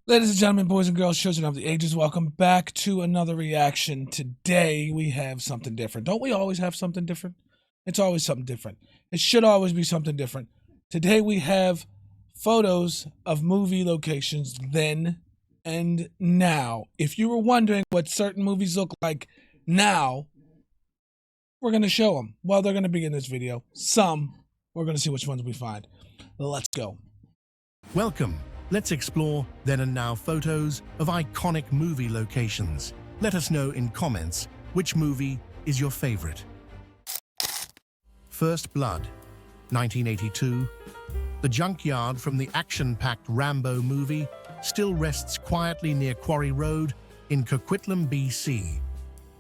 Ladies and gentlemen, boys and girls, children of the ages, welcome back to another reaction. Today we have something different. Don't we always have something different? It's always something different. It should always be something different. Today we have photos of movie locations then and now. If you were wondering what certain movies look like now, we're going to show them. Well, they're going to be in this video. Some. We're going to see which ones we find. Let's go. Welcome. Let's explore then and now photos of iconic movie locations. Let us know in comments which movie is your favorite. First Blood, 1982. The junkyard from the action-packed Rambo movie still rests quietly near Quarry Road in Coquitlam, BC.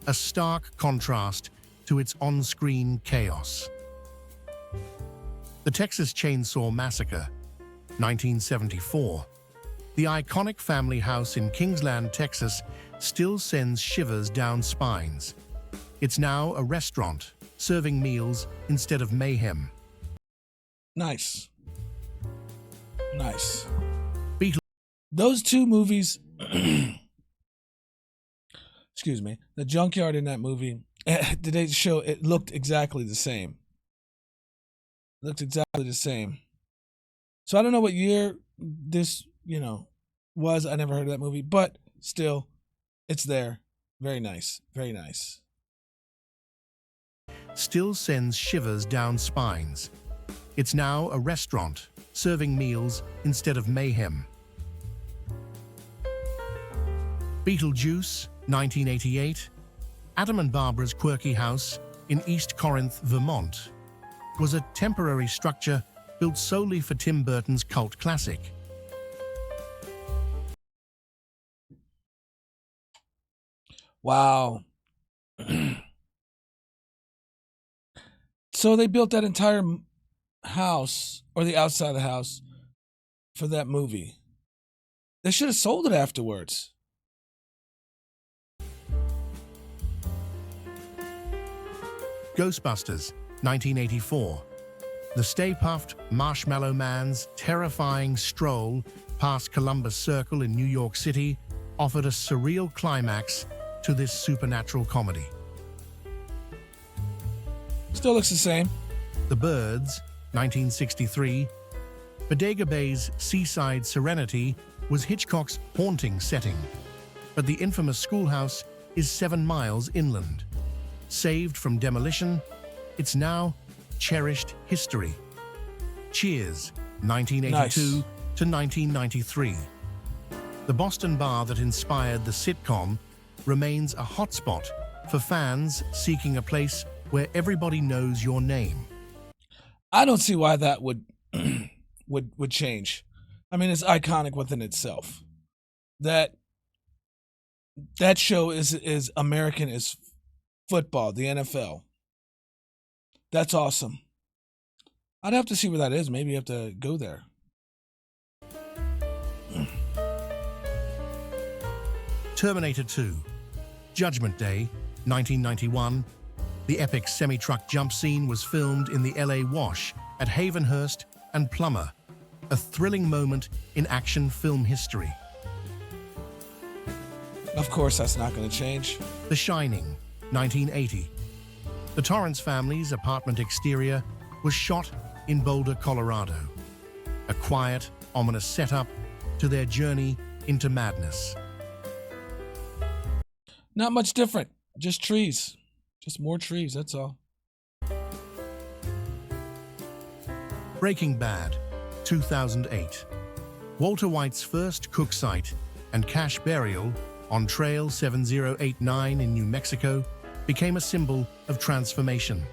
A stark contrast to its on-screen chaos. The Texas Chainsaw Massacre, 1974. The iconic family house in Kingsland, Texas, still sends shivers down spines. It's now a restaurant, serving meals instead of mayhem. Nice. Nice. Beetle. Those two movies, excuse me, the junkyard in that movie, today's show, it looked exactly the same. It looked exactly the same. So I don't know what year this, was. I never heard of that movie, but still, it's there. Very nice. Very nice. Still sends shivers down spines. It's now a restaurant, serving meals instead of mayhem. Beetlejuice, 1988. Adam and Barbara's quirky house in East Corinth, Vermont, was a temporary structure built solely for Tim Burton's cult classic. Wow. So they built that entire house, or the outside of the house, for that movie. They should have sold it afterwards. Ghostbusters, 1984. The Stay Puft Marshmallow Man's terrifying stroll past Columbus Circle in New York City offered a surreal climax to this supernatural comedy. Still looks the same. The Birds, 1963. Bodega Bay's seaside serenity was Hitchcock's haunting setting, but the infamous schoolhouse is 7 miles inland. Saved from demolition, it's now cherished history. Cheers, 1982 Nice. to 1993. The Boston bar that inspired the sitcom remains a hotspot for fans seeking a place where everybody knows your name. I don't see why that would would change. I mean, it's iconic within itself. That show is American as football, the NFL. That's awesome. I'd have to see where that is. Maybe you have to go there. Terminator 2. Judgment Day, 1991. The epic semi-truck jump scene was filmed in the LA Wash at Havenhurst and Plummer, a thrilling moment in action film history. Of course, that's not going to change. The Shining, 1980. The Torrance family's apartment exterior was shot in Boulder, Colorado, a quiet, ominous setup to their journey into madness. Not much different. Just trees. Just more trees, that's all. Breaking Bad, 2008. Walter White's first cook site and cache burial on Trail 7089 in New Mexico became a symbol of transformation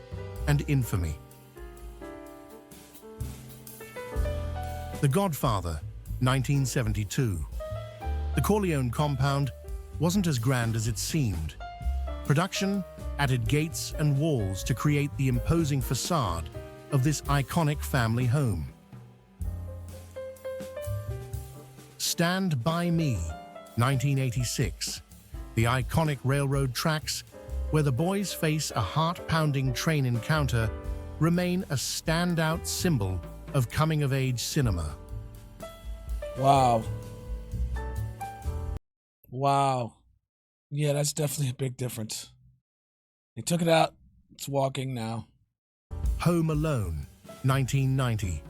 and infamy. The Godfather, 1972. The Corleone compound wasn't as grand as it seemed. Production added gates and walls to create the imposing facade of this iconic family home. Stand By Me, 1986. The iconic railroad tracks where the boys face a heart-pounding train encounter remain a standout symbol of coming-of-age cinema. Wow. Wow. Yeah, that's definitely a big difference. They took it out. It's walking now. Home Alone, 1990.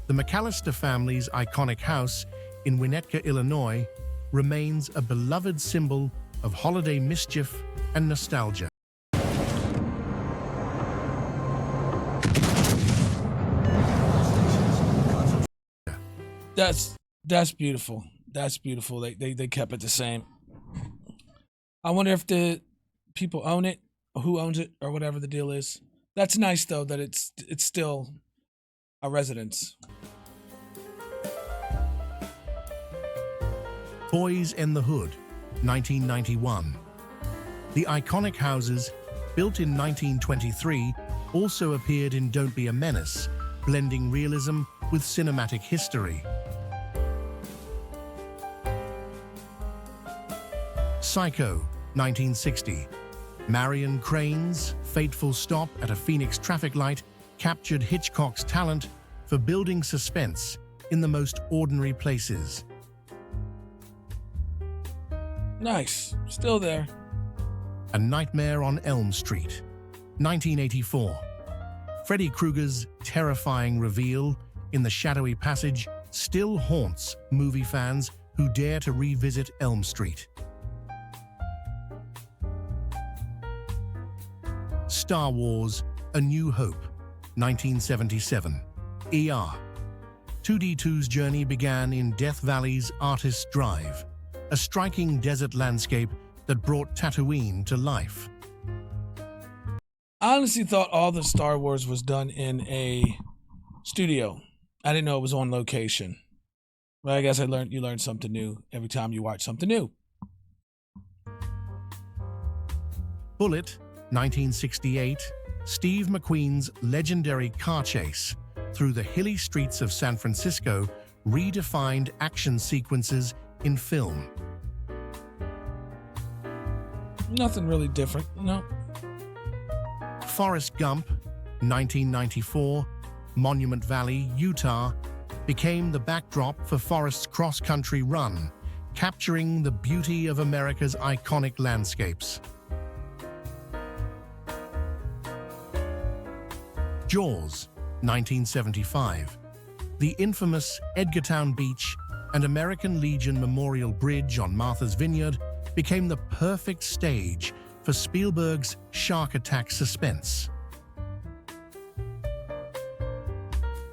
The McAllister family's iconic house in Winnetka, Illinois, remains a beloved symbol of holiday mischief and nostalgia. That's beautiful. That's beautiful. They kept it the same. I wonder if the people own it, or who owns it, or whatever the deal is. That's nice though that it's still a residence. Boys in the Hood, 1991. The iconic houses, built in 1923, also appeared in Don't Be a Menace, blending realism with cinematic history. Psycho, 1960. Marion Crane's fateful stop at a Phoenix traffic light captured Hitchcock's talent for building suspense in the most ordinary places. Nice. Still there. A Nightmare on Elm Street, 1984. Freddy Krueger's terrifying reveal in the shadowy passage still haunts movie fans who dare to revisit Elm Street. Star Wars: A New Hope, 1977. ER. 2D2's journey began in Death Valley's Artist's Drive, a striking desert landscape that brought Tatooine to life. I honestly thought all the Star Wars was done in a studio. I didn't know it was on location. But I guess you learn something new every time you watch something new. Bullet, 1968, Steve McQueen's legendary car chase through the hilly streets of San Francisco redefined action sequences in film. Nothing really different, no. Forrest Gump, 1994, Monument Valley, Utah, became the backdrop for Forrest's cross-country run, capturing the beauty of America's iconic landscapes. Jaws, 1975. The infamous Edgartown Beach and American Legion Memorial Bridge on Martha's Vineyard became the perfect stage for Spielberg's shark attack suspense.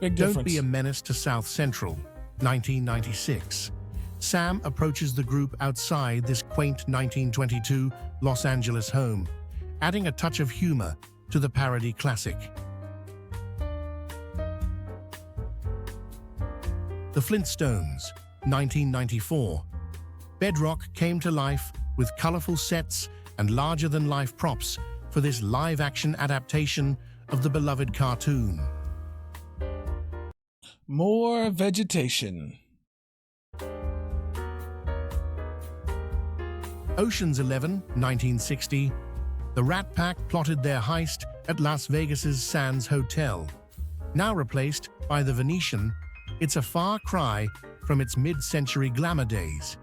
Big difference. Don't Be a Menace to South Central, 1996. Sam approaches the group outside this quaint 1922 Los Angeles home, adding a touch of humor to the parody classic. The Flintstones, 1994. Bedrock came to life with colorful sets and larger-than-life props for this live-action adaptation of the beloved cartoon. More vegetation. Ocean's 11, 1960. The Rat Pack plotted their heist at Las Vegas's Sands Hotel. Now replaced by the Venetian, it's a far cry from its mid-century glamour days.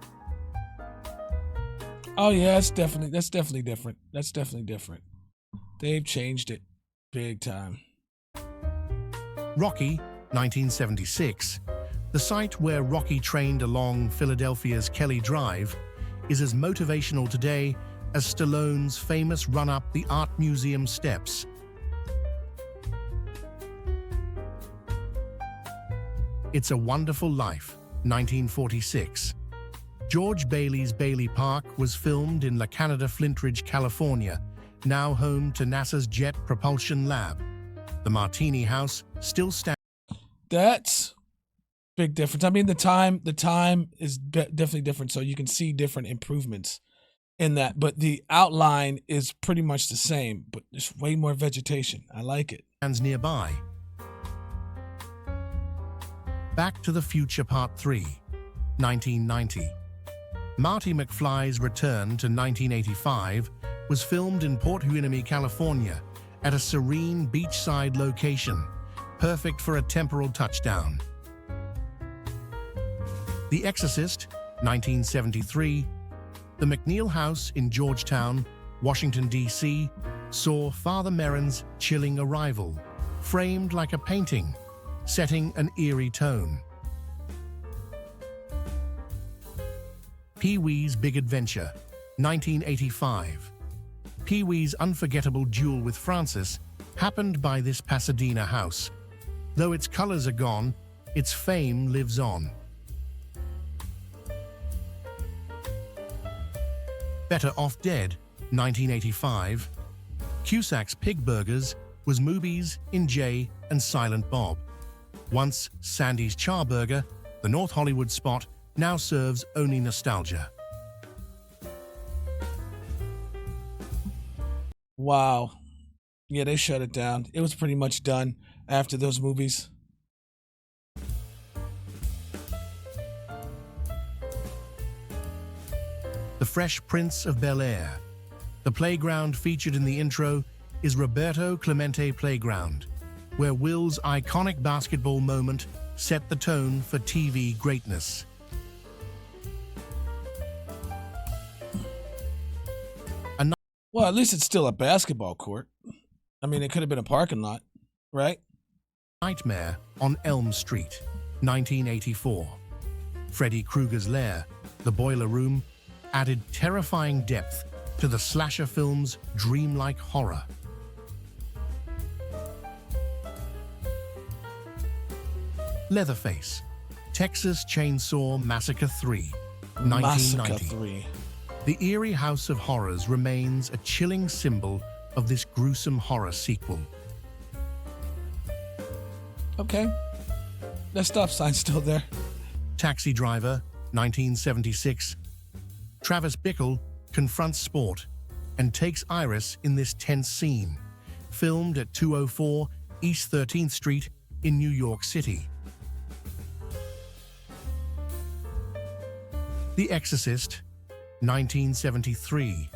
Oh yeah, that's definitely different. That's definitely different. They've changed it big time. Rocky, 1976. The site where Rocky trained along Philadelphia's Kelly Drive is as motivational today as Stallone's famous run up the Art Museum steps. It's a Wonderful Life, 1946. George Bailey's Bailey Park was filmed in La Canada Flintridge, California, now home to NASA's Jet Propulsion Lab. The Martini House still stands. That's big difference. I mean, the time is definitely different, so you can see different improvements in that. But the outline is pretty much the same, but there's way more vegetation. I like it. Nearby. Back to the Future Part 3, 1990. Marty McFly's return to 1985 was filmed in Port Hueneme, California, at a serene beachside location, perfect for a temporal touchdown. The Exorcist, 1973. The McNeil House in Georgetown, Washington, D.C., saw Father Merrin's chilling arrival, framed like a painting, setting an eerie tone. Pee-wee's Big Adventure, 1985. Pee-wee's unforgettable duel with Francis happened by this Pasadena house. Though its colors are gone, its fame lives on. Better Off Dead, 1985. Cusack's Pig Burgers was movies in Jay and Silent Bob. Once Sandy's Charburger, the North Hollywood spot now serves only nostalgia. Wow. Yeah, they shut it down. It was pretty much done after those movies. The Fresh Prince of Bel-Air. The playground featured in the intro is Roberto Clemente Playground, where Will's iconic basketball moment set the tone for TV greatness. Well, at least it's still a basketball court. I mean, it could have been a parking lot, right? Nightmare on Elm Street, 1984. Freddy Krueger's lair, the boiler room, added terrifying depth to the slasher film's dreamlike horror. Leatherface, Texas Chainsaw Massacre 3, 1990. Massacre 3. The eerie House of Horrors remains a chilling symbol of this gruesome horror sequel. Okay. That stop sign's still there. Taxi Driver, 1976. Travis Bickle confronts Sport and takes Iris in this tense scene, filmed at 204 East 13th Street in New York City. The Exorcist, 1973.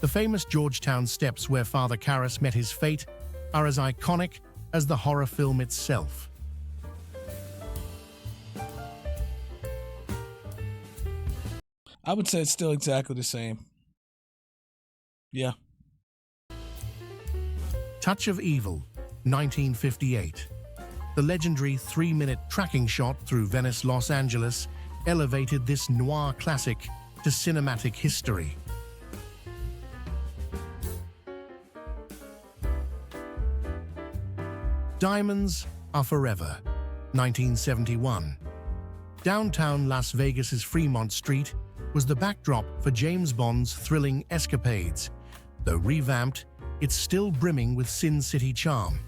The famous Georgetown steps where Father Karras met his fate are as iconic as the horror film itself. I would say it's still exactly the same. Yeah. Touch of Evil, 1958. The legendary 3-minute tracking shot through Venice, Los Angeles elevated this noir classic to cinematic history. Diamonds Are Forever, 1971. Downtown Las Vegas's Fremont Street was the backdrop for James Bond's thrilling escapades. Though revamped, it's still brimming with Sin City charm.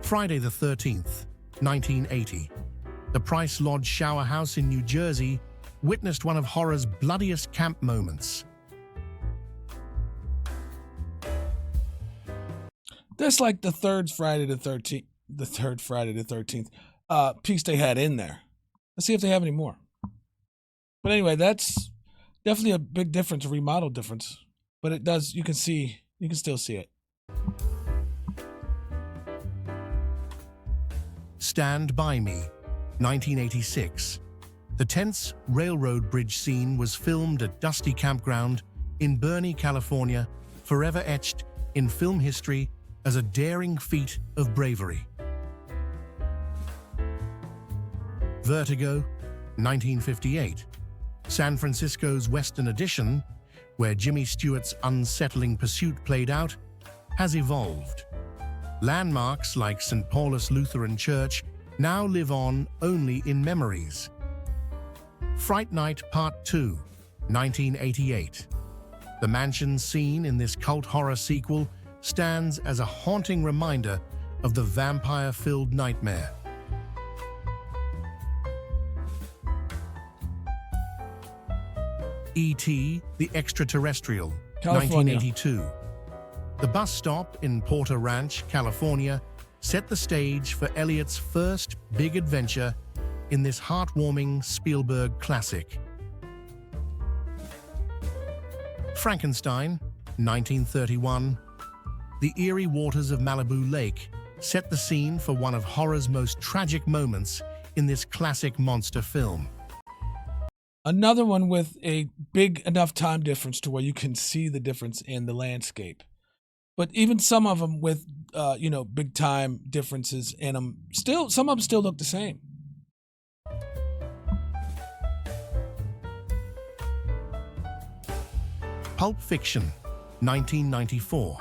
Friday the 13th, 1980. The Price Lodge Shower House in New Jersey witnessed one of horror's bloodiest camp moments. That's like the third Friday the 13th. The third Friday the 13th piece they had in there. Let's see if they have any more. But anyway, that's definitely a big difference, a remodel difference. But it does, you can still see it. Stand By Me, 1986. The tense railroad bridge scene was filmed at Dusty Campground in Bernie, California, forever etched in film history as a daring feat of bravery. Vertigo, 1958. San Francisco's Western Addition, where Jimmy Stewart's unsettling pursuit played out, has evolved. Landmarks like St. Paulus Lutheran Church now live on only in memories. Fright Night Part 2, 1988. The mansion scene in this cult horror sequel stands as a haunting reminder of the vampire-filled nightmare. E.T. the Extraterrestrial, California. 1982. The bus stop in Porter Ranch, California, set the stage for Elliot's first big adventure in this heartwarming Spielberg classic. Frankenstein, 1931. The eerie waters of Malibu Lake set the scene for one of horror's most tragic moments in this classic monster film. Another one with a big enough time difference to where you can see the difference in the landscape. But even some of them with, big time differences in them, some of them still look the same. Pulp Fiction, 1994.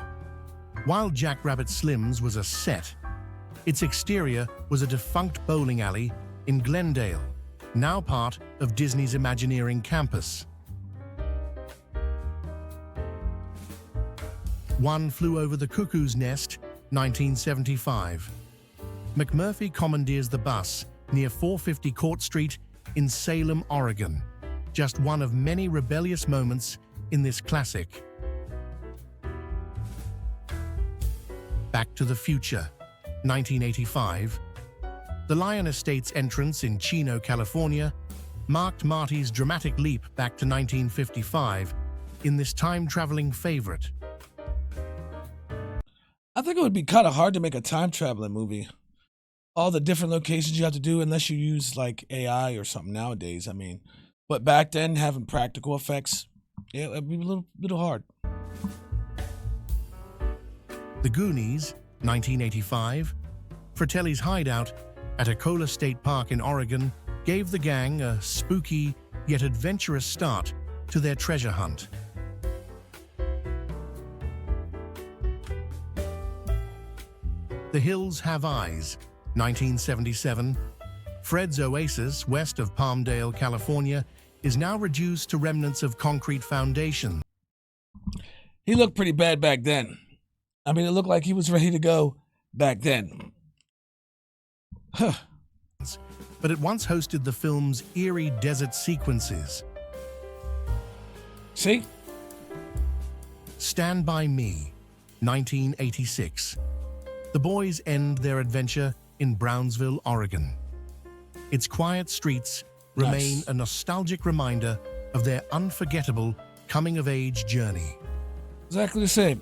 While Jackrabbit Slim's was a set, its exterior was a defunct bowling alley in Glendale, now part of Disney's Imagineering campus. One Flew Over the Cuckoo's Nest, 1975. McMurphy commandeers the bus near 450 Court Street in Salem, Oregon. Just one of many rebellious moments in this classic. Back to the Future, 1985. The Lion Estate's entrance in Chino, California, marked Marty's dramatic leap back to 1955 in this time-traveling favorite. I think it would be kind of hard to make a time traveling movie. All the different locations you have to do, unless you use like AI or something nowadays. I mean, but back then, having practical effects, yeah, it'd be a little hard. The Goonies, 1985. Fratelli's hideout at Ecola State Park in Oregon gave the gang a spooky yet adventurous start to their treasure hunt. The Hills Have Eyes, 1977. Fred's oasis west of Palmdale, California, is now reduced to remnants of concrete foundation. He looked pretty bad back then. I mean, it looked like he was ready to go back then. But it once hosted the film's eerie desert sequences. See? Stand By Me, 1986. The boys end their adventure in Brownsville, Oregon. Its quiet streets remain a nostalgic reminder of their unforgettable coming-of-age journey. Exactly the same.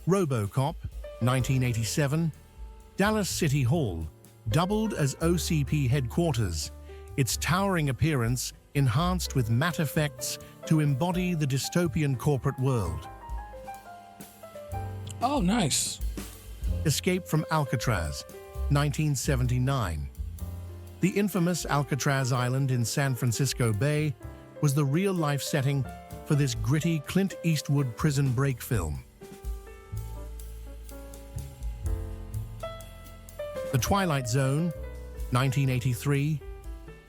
RoboCop, 1987. Dallas City Hall doubled as OCP headquarters, its towering appearance enhanced with matte effects to embody the dystopian corporate world. Oh, nice. Escape from Alcatraz, 1979. The infamous Alcatraz Island in San Francisco Bay was the real-life setting for this gritty Clint Eastwood prison break film. The Twilight Zone, 1983.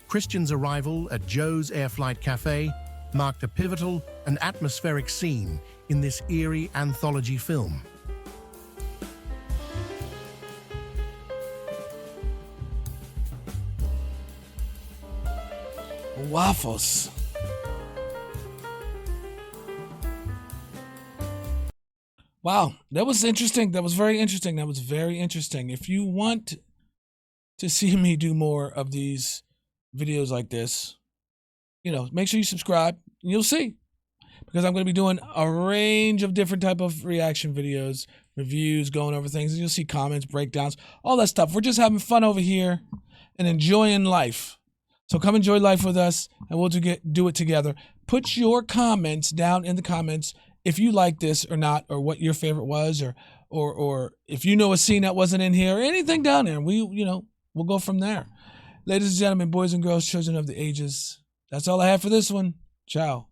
Christian's arrival at Joe's Air Flight Cafe marked a pivotal and atmospheric scene in this eerie anthology film. Waffles. Wow, that was interesting. That was very interesting. That was very interesting. If you want to see me do more of these videos like this, make sure you subscribe. And you'll see, because I'm going to be doing a range of different type of reaction videos, reviews, going over things. And you'll see comments, breakdowns, all that stuff. We're just having fun over here and enjoying life. So come enjoy life with us, and we'll do it together. Put your comments down in the comments if you like this or not, or what your favorite was, or if you know a scene that wasn't in here, or anything down there. We'll go from there. Ladies and gentlemen, boys and girls, children of the ages, that's all I have for this one. Ciao.